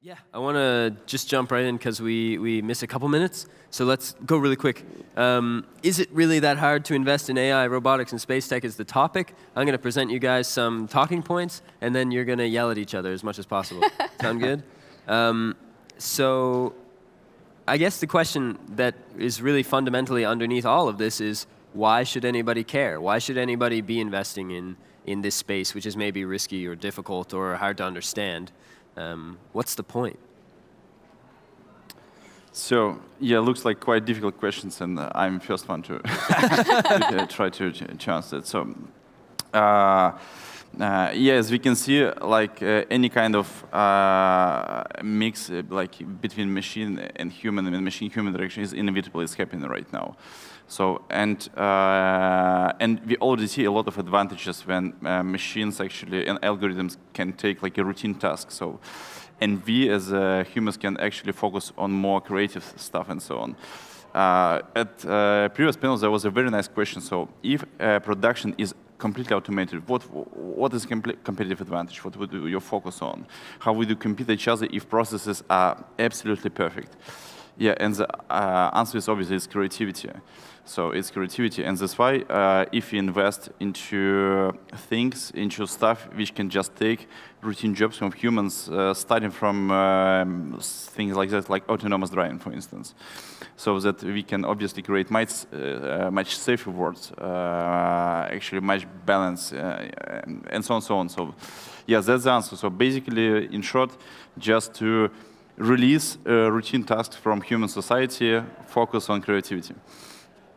Yeah, I want to just jump right in because we miss a couple minutes. So let's go really quick. Is it really that hard to invest in AI? Robotics and space tech is the topic. I'm going to present you guys some talking points, and then you're going to yell at each other as much as possible. Sound good? So I guess the question that is really fundamentally underneath all of this is, why should anybody care? Why should anybody be investing in this space, which is maybe risky or difficult or hard to understand? What's the point? So, yeah, looks like quite difficult questions, and I'm first one to try to answer it. So, yeah, as we can see, like any kind of mix like between machine and human machine-human interaction is inevitable. It's happening right now. So, and we already see a lot of advantages when machines actually and algorithms can take like a routine task. So, and we as humans can actually focus on more creative stuff and so on. At previous panels, there was a very nice question. So, if production is completely automated, what is competitive advantage? What would you focus on? How would you compete each other if processes are absolutely perfect? Yeah, and the answer is obviously it's creativity. So it's creativity, and that's why if you invest into things, into stuff which can just take routine jobs from humans, starting from things like that, like autonomous driving, for instance, so that we can obviously create much safer worlds, actually much balance, and so on, so on. So, yeah, that's the answer. So basically, in short, just to release routine tasks from human society, focus on creativity.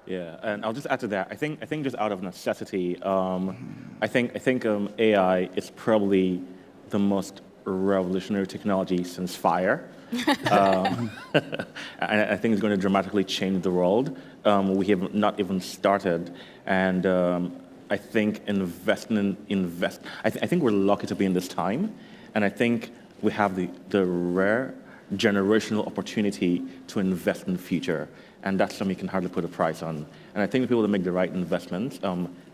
Yeah, and I'll just add to that. I think just out of necessity, I think AI is probably the most revolutionary technology since fire. And I think it's going to dramatically change the world. We have not even started, and I think I think we're lucky to be in this time, and I think we have the rare generational opportunity to invest in the future. And that's something you can hardly put a price on. And I think the people that make the right investments,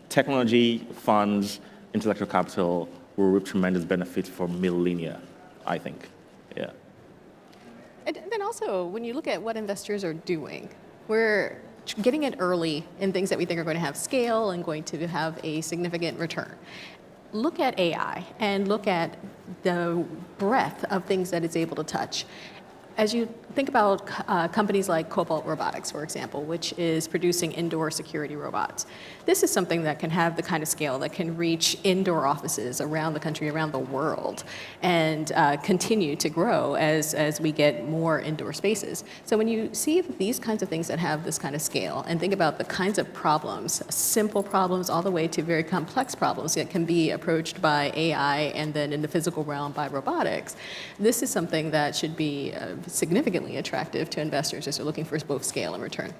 technology, funds, intellectual capital will reap tremendous benefits for millennia, I think. Yeah. And then also, when you look at what investors are doing, we're getting in early in things that we think are going to have scale and going to have a significant return. Look at AI and look at the breadth of things that it's able to touch. As you think about companies like Cobalt Robotics, for example, which is producing indoor security robots, this is something that can have the kind of scale that can reach indoor offices around the country, around the world, and continue to grow as we get more indoor spaces. So when you see these kinds of things that have this kind of scale, and think about the kinds of problems, simple problems all the way to very complex problems that can be approached by AI and then in the physical realm by robotics, this is something that should be significantly attractive to investors as they're looking for both scale and return.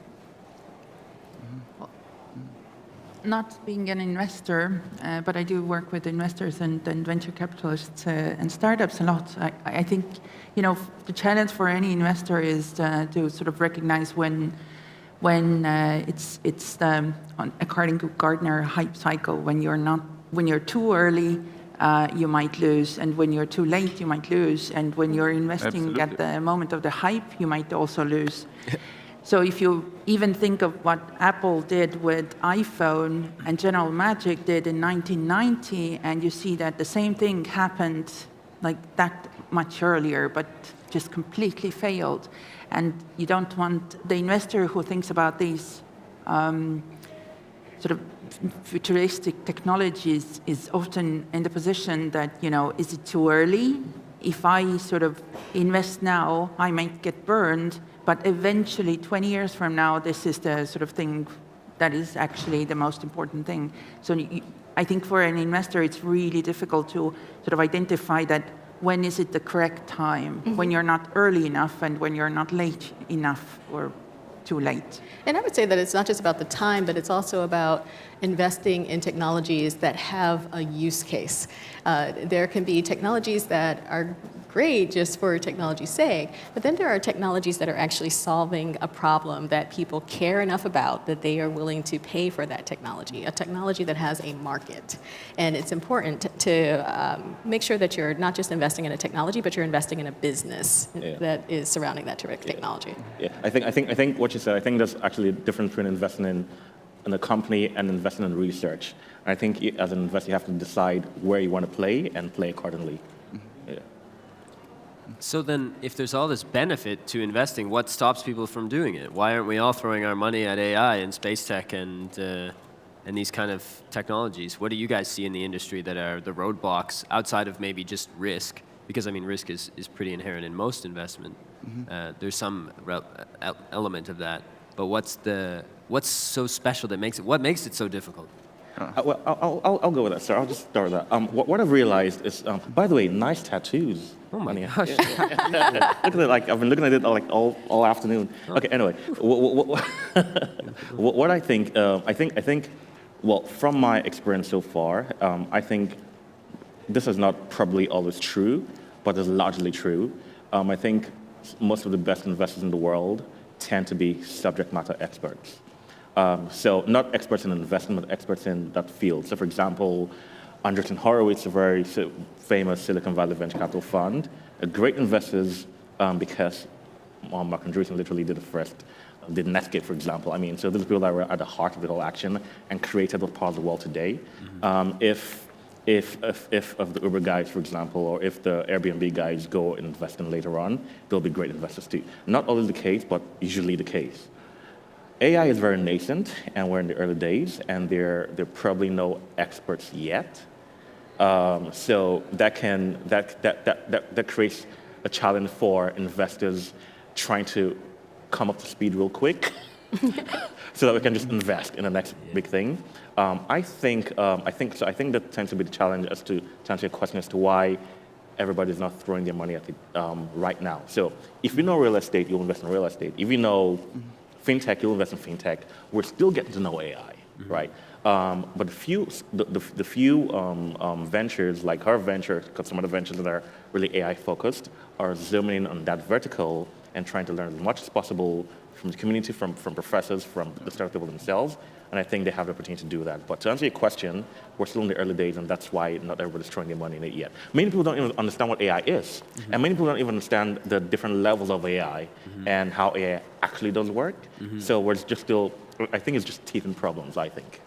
Not being an investor, but I do work with investors and venture capitalists and startups a lot. I think, the challenge for any investor is to sort of recognize when it's according to Gartner hype cycle, when you're too early, you might lose, and when you're too late, you might lose, and when you're investing Absolutely. At the moment of the hype, you might also lose. So if you even think of what Apple did with iPhone and General Magic did in 1990, and you see that the same thing happened like that much earlier, but just completely failed. And you don't want the investor who thinks about these sort of futuristic technologies is often in the position that, is it too early? If I sort of invest now, I might get burned, but eventually 20 years from now, this is the sort of thing that is actually the most important thing. So I think for an investor, it's really difficult to sort of identify that when is it the correct time, when you're not early enough and when you're not late enough or too late. And I would say that it's not just about the time, but it's also about investing in technologies that have a use case. There can be technologies that are great just for technology's sake. But then there are technologies that are actually solving a problem that people care enough about that they are willing to pay for that technology, a technology that has a market. And it's important to make sure that you're not just investing in a technology, but you're investing in a business that is surrounding that terrific technology. Yeah, I think what you said, I think there's actually a difference between investing in a company and investing in research. And I think as an investor, you have to decide where you want to play and play accordingly. Yeah. So then, if there's all this benefit to investing, what stops people from doing it? Why aren't we all throwing our money at AI and space tech and these kind of technologies? What do you guys see in the industry that are the roadblocks outside of maybe just risk? Because I mean, risk is pretty inherent in most investment. There's some element of that. But what's so special that makes it? What makes it so difficult? Well, I'll go with that, sir. I'll just start with that. What I've realized is, by the way, nice tattoos. Oh my gosh! Look at it, like I've been looking at it like all afternoon. Okay, anyway, what I think, well, from my experience so far, I think this is not probably always true, but is largely true. I think most of the best investors in the world tend to be subject matter experts. So not experts in investment, but experts in that field. So for example, Andreessen Horowitz, a very famous Silicon Valley venture capital fund, great investors because Mark Andreessen literally did Netscape, for example. I mean, so those people that were at the heart of the whole action and created the part of the world today. If the Uber guys, for example, or if the Airbnb guys go and invest in later on, they'll be great investors too. Not always the case, but usually the case. AI is very nascent, and we're in the early days, and there are probably no experts yet. So that creates a challenge for investors trying to come up to speed real quick, so that we can just invest in the next big thing. I think that tends to be the challenge to answer your question as to why everybody's not throwing their money at it right now. So if you know real estate, you'll invest in real estate. If you know fintech, you'll invest in fintech. We're still getting to know AI, right? But the few ventures, like our venture, because some of the ventures that are really AI focused, are zooming in on that vertical and trying to learn as much as possible from the community, from professors, from the startup people themselves. And I think they have the opportunity to do that. But to answer your question, we're still in the early days, and that's why not everybody's throwing their money in it yet. Many people don't even understand what AI is. And many people don't even understand the different levels of AI and how AI actually does work. So we're just still, I think it's just teething problems, I think.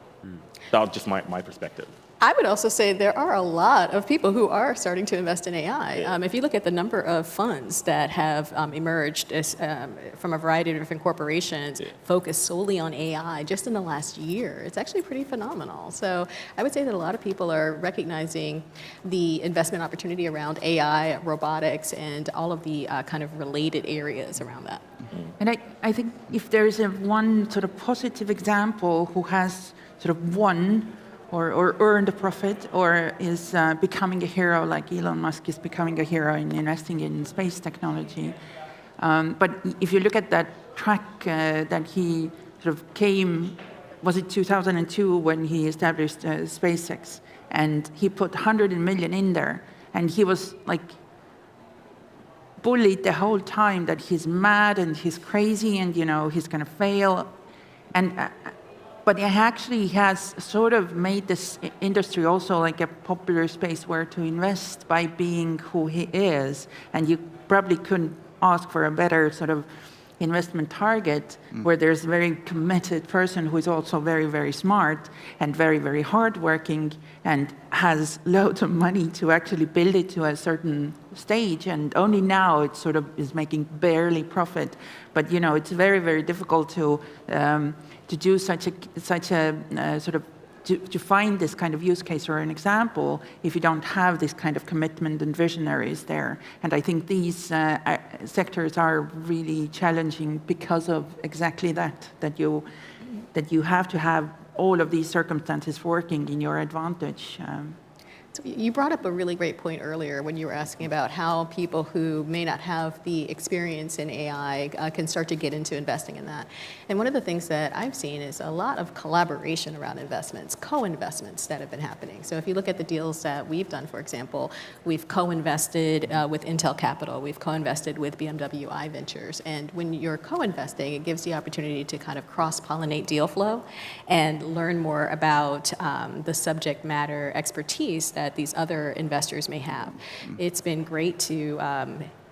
That's just my perspective. I would also say there are a lot of people who are starting to invest in AI. If you look at the number of funds that have emerged from a variety of different corporations focused solely on AI just in the last year, it's actually pretty phenomenal. So I would say that a lot of people are recognizing the investment opportunity around AI, robotics, and all of the kind of related areas around that. And I think if there is one sort of positive example who has sort of won or earned a profit or is becoming a hero, like Elon Musk is becoming a hero in investing in space technology. But if you look at that track that he sort of came, was it 2002 when he established SpaceX, and he put 100 million in there, and he was like bullied the whole time that he's mad and he's crazy and he's going to fail, but he actually has sort of made this industry also like a popular space where to invest by being who he is. And you probably couldn't ask for a better sort of investment target where there's a very committed person who is also very, very smart and very, very hardworking and has loads of money to actually build it to a certain stage. And only now it sort of is making barely profit. But it's very, very difficult to do such a sort of to find this kind of use case or an example if you don't have this kind of commitment and visionaries there. And I think these sectors are really challenging because of exactly that you have to have all of these circumstances working in your advantage. So you brought up a really great point earlier when you were asking about how people who may not have the experience in AI can start to get into investing in that. And one of the things that I've seen is a lot of collaboration around investments, co-investments that have been happening. So if you look at the deals that we've done, for example, we've co-invested with Intel Capital, we've co-invested with BMW iVentures. And when you're co-investing, it gives the opportunity to kind of cross-pollinate deal flow and learn more about the subject matter expertise that these other investors may have. It's been great to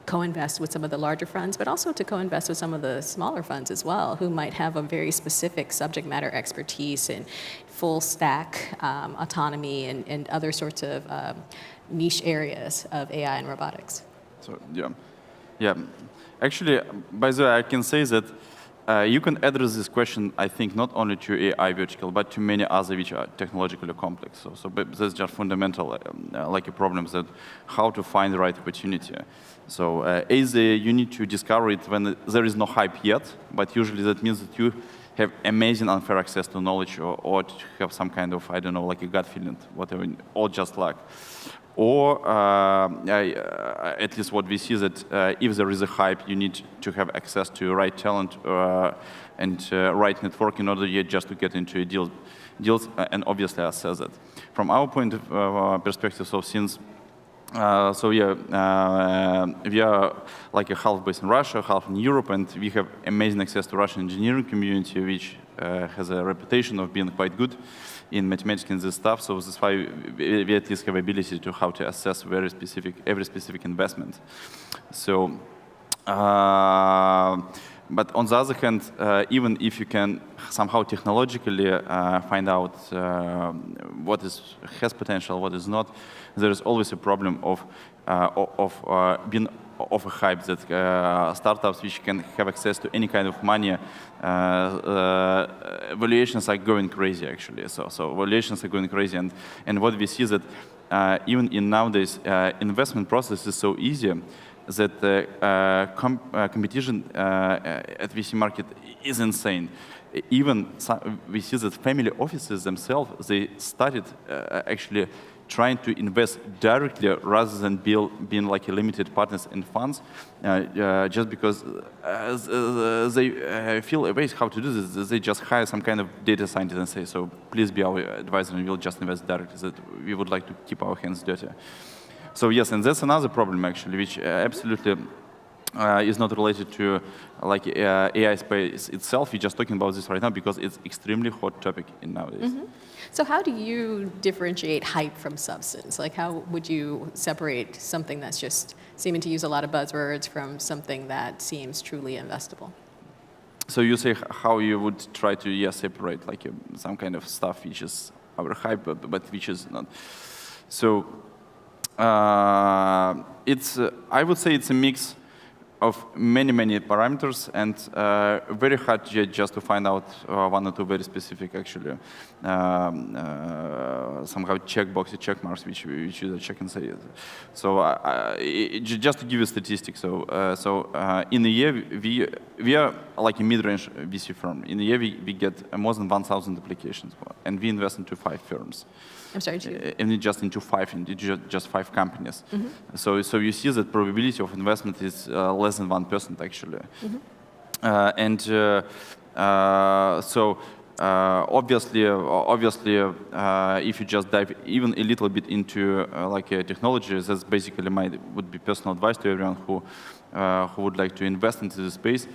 co-invest with some of the larger funds, but also to co-invest with some of the smaller funds as well, who might have a very specific subject matter expertise in full stack autonomy and other sorts of niche areas of AI and robotics. So yeah. Actually, by the way, I can say that you can address this question, I think, not only to AI vertical, but to many other which are technologically complex. So that's just fundamental, like a problem that how to find the right opportunity. So either you need to discover it when there is no hype yet, but usually that means that you have amazing unfair access to knowledge or to have some kind of, I don't know, like a gut feeling, whatever, or just luck. Or at least what we see that if there is a hype, you need to have access to right talent and right network in order just to get into a deals and obviously assess it. From our point of perspective, so since we are like a half based in Russia, half in Europe, and we have amazing access to Russian engineering community, which has a reputation of being quite good in mathematics and this stuff. So that's why we at least have ability to how to assess every specific investment. So, but on the other hand, even if you can somehow technologically find out what has potential, what is not, there is always a problem of being of a hype that startups which can have access to any kind of money, valuations are going crazy actually. So valuations are going crazy, and what we see is that even in nowadays investment process is so easy that competition at VC market is insane. Even we see that family offices themselves, they started actually trying to invest directly rather than being like a limited partners in funds, just because they feel a way how to do this. They just hire some kind of data scientist and say, so please be our advisor and we'll just invest directly. That we would like to keep our hands dirty. So yes, and that's another problem actually, which absolutely is not related to like AI space itself. We're just talking about this right now because it's extremely hot topic in nowadays. Mm-hmm. So how do you differentiate hype from substance? Like how would you separate something that's just seeming to use a lot of buzzwords from something that seems truly investable? So you say how you would try to separate like some kind of stuff which is our hype, but which is not. So it's I would say it's a mix of many parameters, and very hard just to find out one or two very specific actually somehow check marks which you check and say. So just to give you statistics, so in a year we are like a mid-range VC firm. In a year we get more than 1,000 applications, and we invest into 5 firms. I'm sorry, and just into 5, just 5 companies. Mm-hmm. So you see that probability of investment is less than 1% actually. Mm-hmm. Obviously, if you just dive even a little bit into like a technology, that's basically would be personal advice to everyone who would like to invest into the space.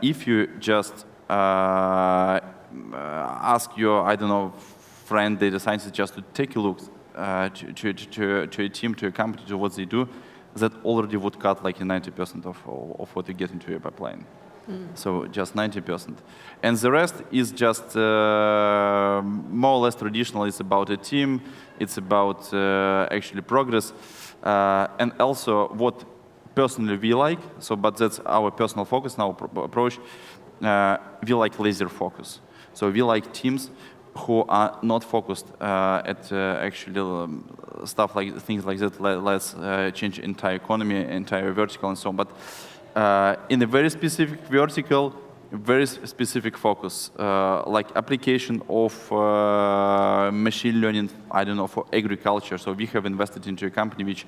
If you just ask your, I don't know, friend data scientist just to take a look to a team, to a company, to what they do, that already would cut like 90% of what you get into your pipeline. Mm. So just 90%. And the rest is just more or less traditional. It's about a team, it's about actually progress, and also what personally we like, but that's our personal focus, our approach, we like laser focus. So we like teams who are not focused at actually stuff like things like that. Let's change entire economy, entire vertical, and so on. But in a very specific vertical, very specific focus, like application of machine learning, I don't know, for agriculture. So we have invested into a company which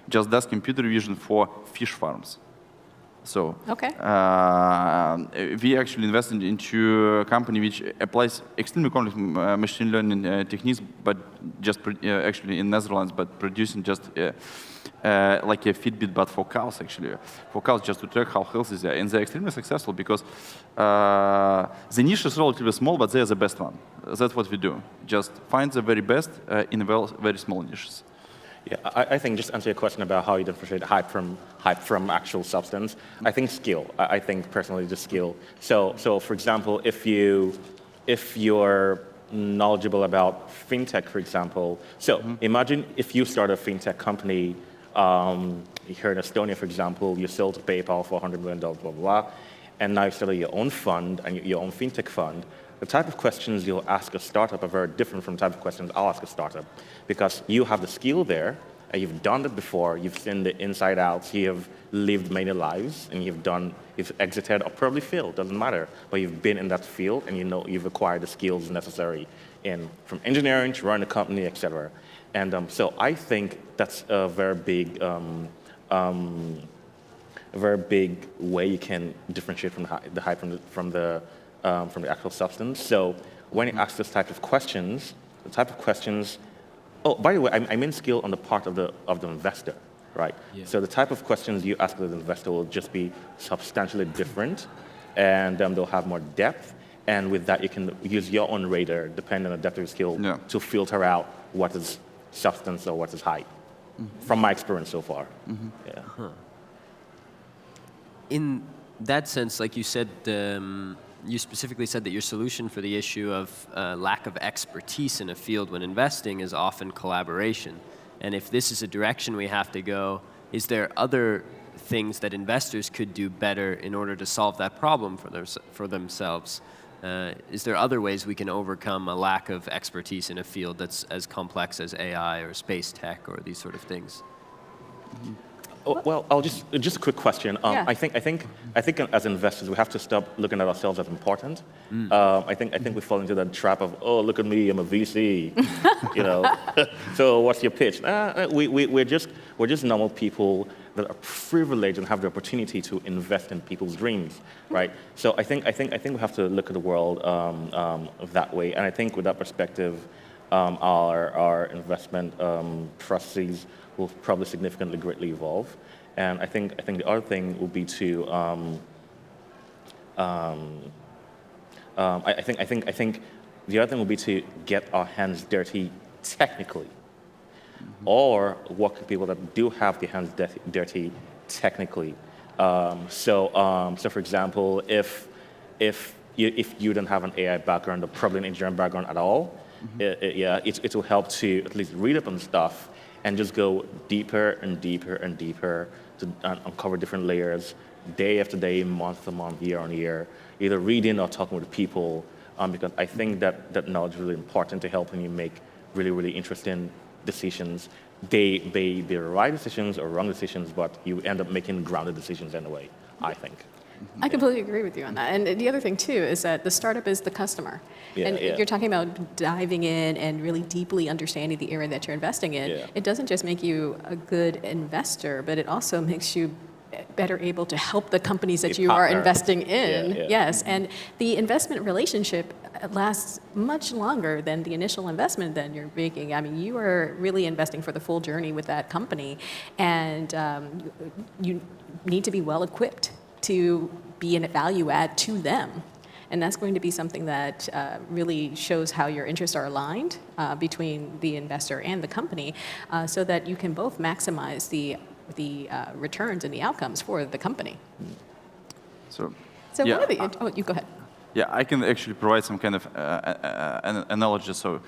just does computer vision for fish farms. So we actually invested into a company which applies extremely complex machine learning techniques, but just actually in Netherlands, but producing just like a Fitbit, but for cows actually, for cows just to track how healthy they are, and they're extremely successful because the niche is relatively small, but they're the best one. That's what we do. Just find the very best in very small niches. Yeah, I think just answer your question about how you differentiate hype from actual substance. I think skill. I think personally just skill. So for example, if you're knowledgeable about fintech, for example. So imagine if you start a fintech company here in Estonia, for example, you sold to PayPal for $100 million, blah, blah, blah, and now you started your own fund and your own fintech fund. The type of questions you'll ask a startup are very different from the type of questions I'll ask a startup, because you have the skill there, and you've done it before, you've seen the inside outs, you've lived many lives, and you've exited or probably failed, doesn't matter, but you've been in that field and you know you've acquired the skills necessary from engineering to run a company, etc. And so I think that's a very big way you can differentiate from the hype from the actual substance. So when you ask this type of questions, oh, by the way, I mean skill on the part of the investor, right? Yeah. So the type of questions you ask the investor will just be substantially different, and they'll have more depth. And with that, you can use your own radar, depending on the depth of your skill, to filter out what is substance or what is hype. From my experience so far. Yeah. In that sense, like you said, you specifically said that your solution for the issue of lack of expertise in a field when investing is often collaboration. And if this is a direction we have to go, is there other things that investors could do better in order to solve that problem for themselves? Is there other ways we can overcome a lack of expertise in a field that's as complex as AI or space tech or these sort of things? Oh, well, I'll just a quick question. I think as investors we have to stop looking at ourselves as important. I think we fall into that trap of, oh, look at me, I'm a VC, you know. So what's your pitch? We're just normal people that are privileged and have the opportunity to invest in people's dreams, right? So I think we have to look at the world that way, and I think with that perspective, our investment processes will probably significantly greatly evolve. And I think the other thing will be to I think the other thing will be to get our hands dirty technically, or work with people that do have their hands dirty technically. So for example, if you don't have an AI background or probably an engineering background at all, it will help to at least read up on stuff and just go deeper and deeper and deeper to uncover different layers, day after day, month after month, year on year, either reading or talking with people, because I think that knowledge is really important to helping you make really, really interesting decisions. They be right decisions or wrong decisions, but you end up making grounded decisions anyway, I think. I completely agree with you on that. And the other thing, too, is that the startup is the customer. You're talking about diving in and really deeply understanding the area that you're investing in. Yeah. It doesn't just make you a good investor, but it also makes you better able to help the companies that you are investing in. Yes, and the investment relationship lasts much longer than the initial investment that you're making. I mean, you are really investing for the full journey with that company, and you need to be well equipped to be a value add to them. And that's going to be something that really shows how your interests are aligned between the investor and the company, so that you can both maximize the returns and the outcomes for the company. So yeah, what are the, you go ahead. Yeah, I can actually provide some kind of an analogy. So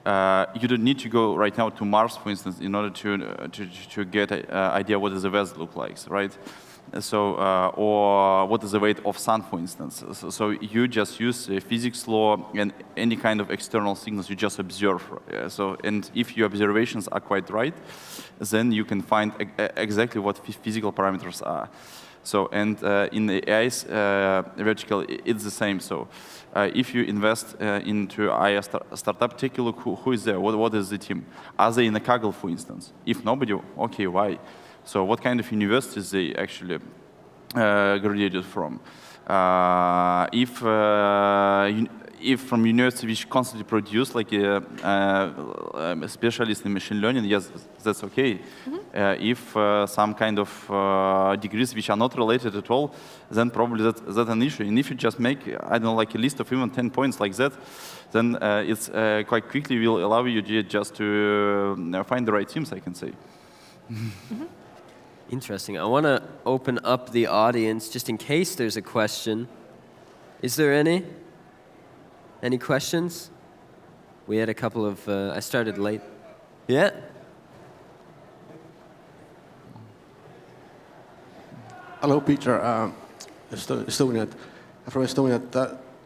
you don't need to go right now to Mars, for instance, in order to get an idea what does the weather look like, right? So, or what is the weight of sun, for instance. So you just use physics law and any kind of external signals you just observe. So, and if your observations are quite right, then you can find exactly what physical parameters are. So, and in the AI's vertical, it's the same. So, if you invest into AI startup, take a look who is there, what is the team. Are they in a Kaggle, for instance? If nobody, okay, why? So what kind of universities they actually graduated from? If from university which constantly produce like a specialist in machine learning, yes, that's okay. If some kind of degrees which are not related at all, then probably that's an issue. And if you just make, I don't know, like a list of even 10 points like that, then it's quite quickly will allow you just to find the right teams, I can say. Interesting. I want to open up the audience just in case there's a question. Is there any? Any questions? We had a couple of, I started late. Yeah? Hello, Peter. Estonian, from Estonia.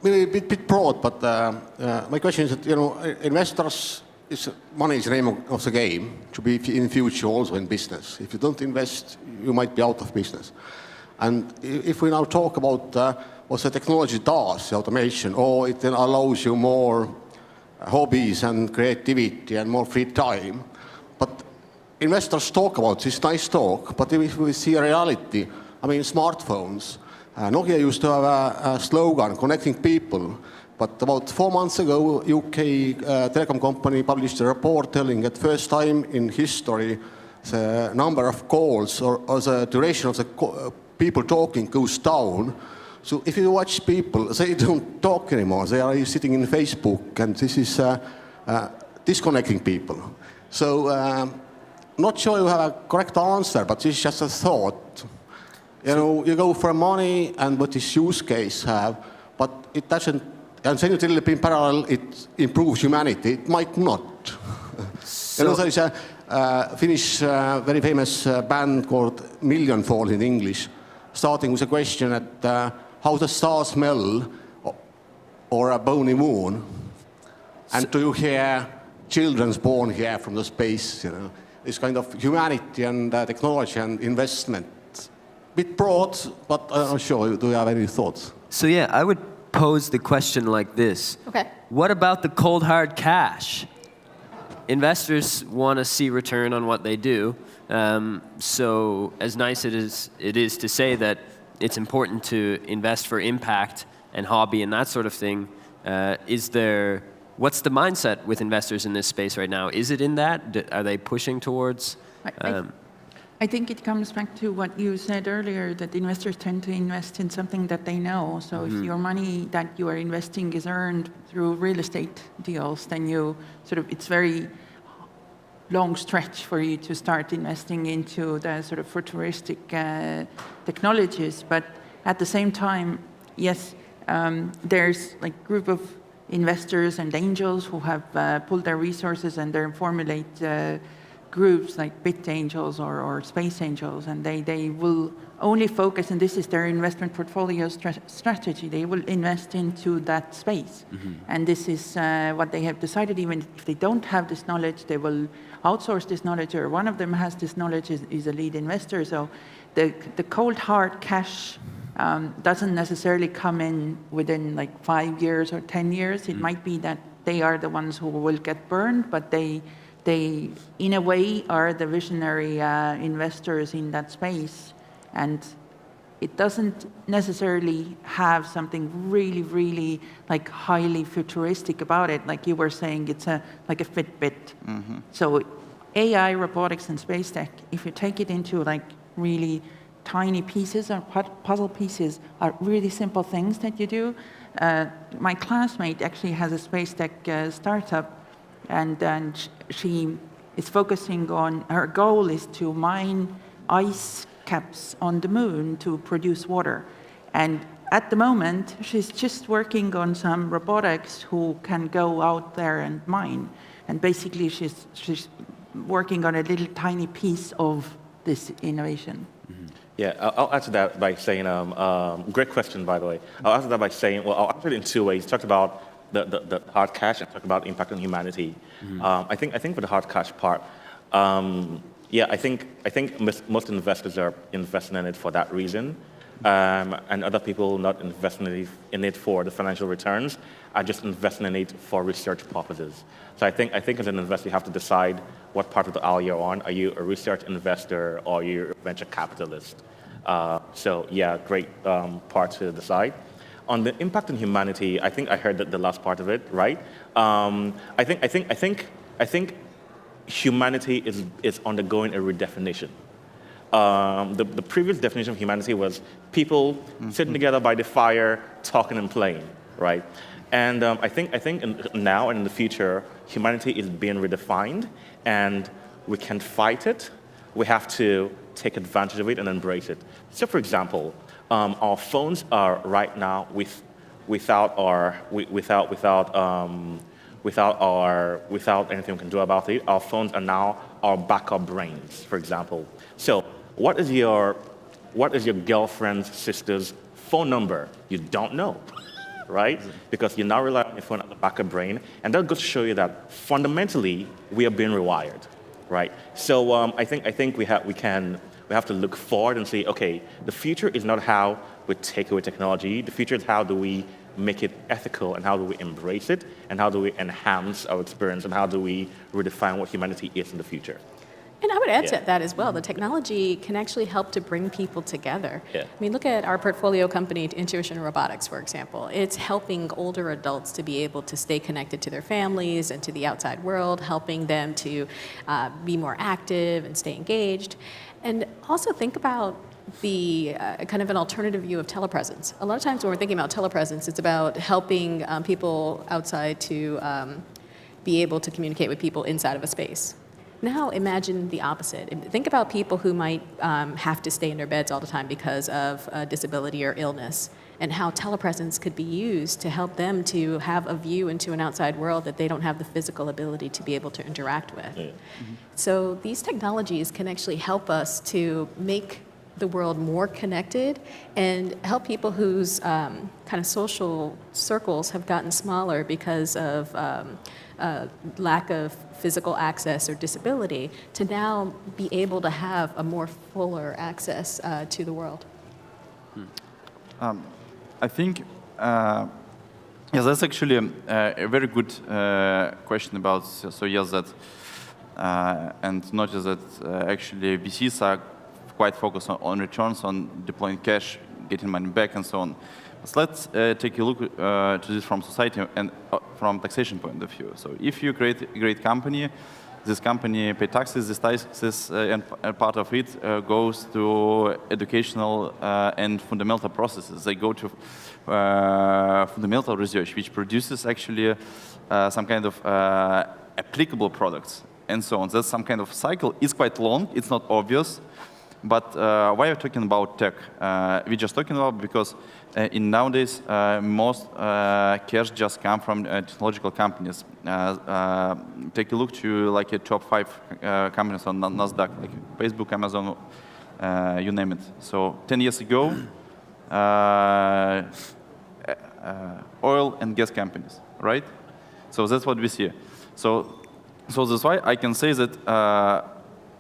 Maybe a bit broad, but my question is that, investors, money is the name of the game, to be in future also in business. If you don't invest, you might be out of business. And if we now talk about what the technology does, the automation, or it then allows you more hobbies and creativity and more free time. But investors talk about this nice talk, but if we see a reality, I mean, smartphones. Nokia used to have a slogan, connecting people. But about 4 months ago, UK telecom company published a report telling that first time in history, the number of calls or the duration of the people talking goes down. So if you watch people, they don't talk anymore. They are sitting in Facebook, and this is disconnecting people. So not sure you have a correct answer, but this is just a thought. You go for money and what this use case have, but it doesn't. And then you tell in parallel it improves humanity. It might not. There is a Finnish very famous band called Millionfold in English, starting with a question at how does stars smell or a bony moon? And do you hear children born here from the space? This kind of humanity and technology and investment. Bit broad, but I'm not sure. Do you have any thoughts? So yeah, I would pose the question like this. Okay. What about the cold hard cash? Investors want to see return on what they do. So as nice it is to say that it's important to invest for impact and hobby and that sort of thing, what's the mindset with investors in this space right now? Is it in that? Are they pushing towards? I think it comes back to what you said earlier, that investors tend to invest in something that they know. So if your money that you are investing is earned through real estate deals, then it's very long stretch for you to start investing into the sort of futuristic technologies. But at the same time, yes, there's like group of investors and angels who have pulled their resources and they formulate groups like bit angels or space angels, and they will only focus, and this is their investment portfolio strategy, they will invest into that space. And this is what they have decided. Even if they don't have this knowledge, they will outsource this knowledge, or one of them has this knowledge, is a lead investor. So the cold hard cash doesn't necessarily come in within like 5 years or 10 years. It might be that they are the ones who will get burned, but they in a way are the visionary investors in that space. And it doesn't necessarily have something really, really like highly futuristic about it. Like you were saying, it's like a Fitbit. So AI, robotics, and space tech, if you take it into like really tiny pieces or puzzle pieces, are really simple things that you do. My classmate actually has a space tech startup, and she is focusing on, her goal is to mine ice caps on the moon to produce water. And at the moment, she's just working on some robotics who can go out there and mine. And basically, she's working on a little tiny piece of this innovation. Yeah, I'll answer that by saying, great question, by the way. I'll answer that by saying, well, I'll answer it in two ways. You talked about the hard cash and talk about impact on humanity. I think for the hard cash part, Yeah, I think most investors are investing in it for that reason, and other people not investing in it for the financial returns are just investing in it for research purposes. So I think as an investor, you have to decide what part of the aisle you're on. Are you a research investor or are you a venture capitalist? So yeah, great part to decide. On the impact on humanity, I think I heard the last part of it, right? I think humanity is undergoing a redefinition. The previous definition of humanity was people sitting together by the fire, talking and playing, right? And I think now and in the future, humanity is being redefined, and we can fight it. We have to take advantage of it and embrace it. So, for example, our phones are right now without anything we can do about it. Our phones are now our backup brains, for example. So, what is your girlfriend's sister's phone number? You don't know, right? Because you now rely on your phone as a backup brain, and that goes to show you that fundamentally we are being rewired, right? So I think we have to look forward and say, okay, the future is not how we take away technology. The future is how do we make it ethical, and how do we embrace it, and how do we enhance our experience, and how do we redefine what humanity is in the future. And I would add to that as well. The technology can actually help to bring people together. Yeah. I mean, look at our portfolio company, Intuition Robotics, for example. It's helping older adults to be able to stay connected to their families and to the outside world, helping them to be more active and stay engaged. And also think about the kind of an alternative view of telepresence. A lot of times when we're thinking about telepresence, it's about helping people outside to be able to communicate with people inside of a space. Now imagine the opposite. Think about people who might have to stay in their beds all the time because of disability or illness, and how telepresence could be used to help them to have a view into an outside world that they don't have the physical ability to be able to interact with. Yeah. Mm-hmm. So these technologies can actually help us to make the world more connected and help people whose kind of social circles have gotten smaller because of lack of physical access or disability, to now be able to have a more fuller access to the world. I think that's actually a very good question about, so yes, that, and notice that actually VCs are quite focused on returns, on deploying cash, getting money back, and so on. So let's take a look to this from society and from taxation point of view. So if you create a great company, this company pays taxes, this taxes, and part of it goes to educational and fundamental processes. They go to fundamental research, which produces actually some kind of applicable products, and so on. That's some kind of cycle. It's quite long. It's not obvious. But why are we talking about tech? We're just talking about because in nowadays most cash just come from technological companies. Take a look to like a top 5 companies on NASDAQ, like Facebook, Amazon, you name it. So 10 years ago, oil and gas companies, right? So that's what we see. So that's why I can say that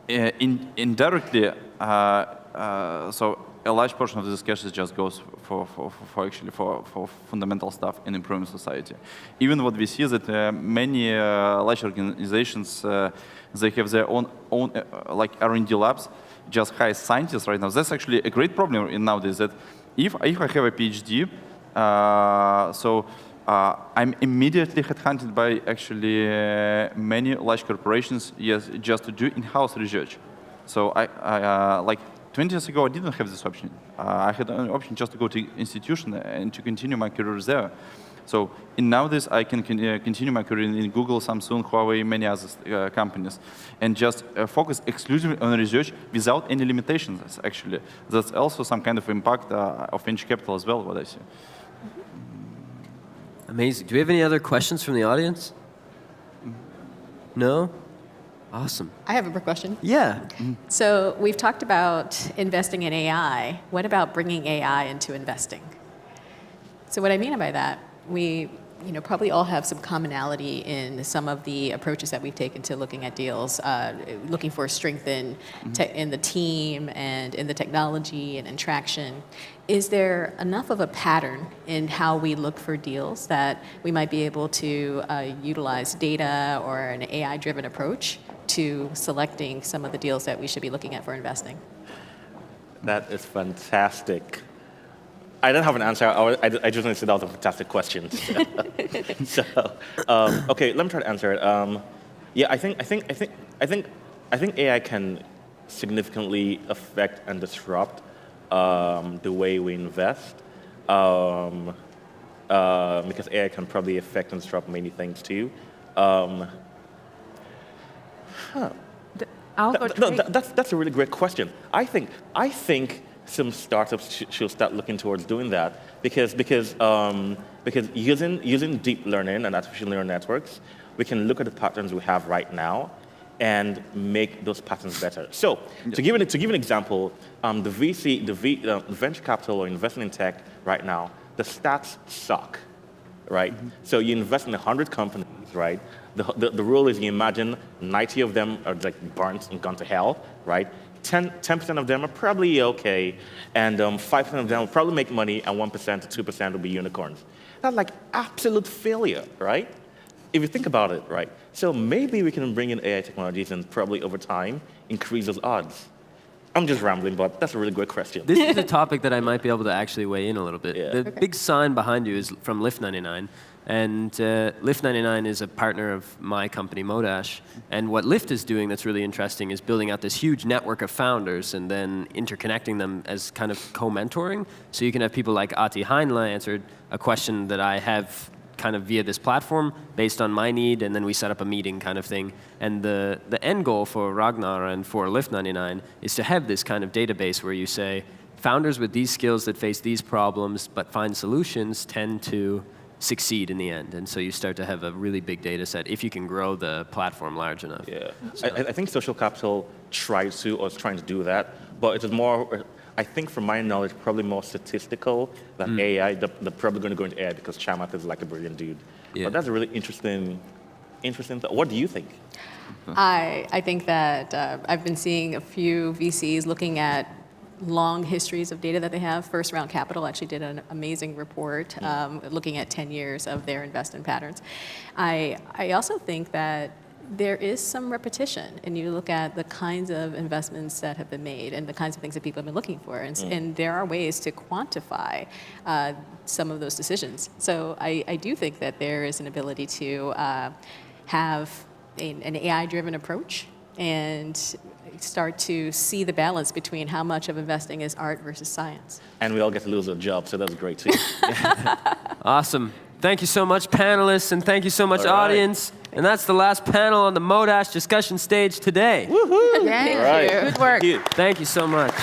indirectly. So a large portion of this cash just goes for fundamental stuff and improving society. Even what we see is that many large organizations they have their own like R&D labs, just hire scientists right now. That's actually a great problem in nowadays. That if I have a PhD, I'm immediately headhunted by actually many large corporations, yes, just to do in-house research. So I like 20 years ago, I didn't have this option. I had an option just to go to institution and to continue my career there. So in nowadays, I can continue my career in Google, Samsung, Huawei, many other companies, and just focus exclusively on research without any limitations, actually. That's also some kind of impact of venture capital as well, what I see. Amazing. Do we have any other questions from the audience? No? Awesome. I have a quick question. Yeah. So we've talked about investing in AI. What about bringing AI into investing? So what I mean by that, we probably all have some commonality in some of the approaches that we've taken to looking at deals, looking for strength in the team and in the technology and in traction. Is there enough of a pattern in how we look for deals that we might be able to utilize data or an AI-driven approach to selecting some of the deals that we should be looking at for investing? That is fantastic. I don't have an answer. I just want to say that was a fantastic question. So, okay, let me try to answer it. Yeah, I think AI can significantly affect and disrupt the way we invest, because AI can probably affect and disrupt many things too. That's a really great question. I think some startups should start looking towards doing that because using deep learning and artificial neural networks, we can look at the patterns we have right now and make those patterns better. So, to give an example, the venture capital or investing in tech right now, the stats suck, right? So you invest in 100 companies, right? The rule is you imagine 90 of them are like burnt and gone to hell, right? 10% of them are probably okay, and 5% of them will probably make money, and 1% to 2% will be unicorns. That's like absolute failure, right? If you think about it, right? So maybe we can bring in AI technologies and probably over time increase those odds. I'm just rambling, but that's a really great question. This is a topic that I might be able to actually weigh in a little bit. Yeah. The big sign behind you is from Lift 99. And Lift 99 is a partner of my company, Modash. And what Lift is doing that's really interesting is building out this huge network of founders and then interconnecting them as kind of co-mentoring. So you can have people like Ati Heinle answered a question that I have kind of via this platform based on my need, and then we set up a meeting kind of thing. And the end goal for Ragnar and for Lift 99 is to have this kind of database where you say, founders with these skills that face these problems but find solutions tend to succeed in the end. And so you start to have a really big data set if you can grow the platform large enough. Yeah, so. I think social capital tries to or is trying to do that, but it is more, I think from my knowledge, probably more statistical than AI. They're probably going to go into AI because Chamath is like a brilliant dude. Yeah. But that's a really interesting thought. What do you think? I think that I've been seeing a few VCs looking at long histories of data that they have. First Round Capital actually did an amazing report looking at 10 years of their investment patterns. I also think that there is some repetition, and you look at the kinds of investments that have been made and the kinds of things that people have been looking for, and there are ways to quantify some of those decisions. So I do think that there is an ability to have an AI-driven approach and start to see the balance between how much of investing is art versus science. And we all get to lose our jobs, so that's great too. Awesome. Thank you so much, panelists, and thank you so much, audience. And that's the last panel on the Modash Discussion Stage today. Woohoo! Thank you. Good work. Thank you so much.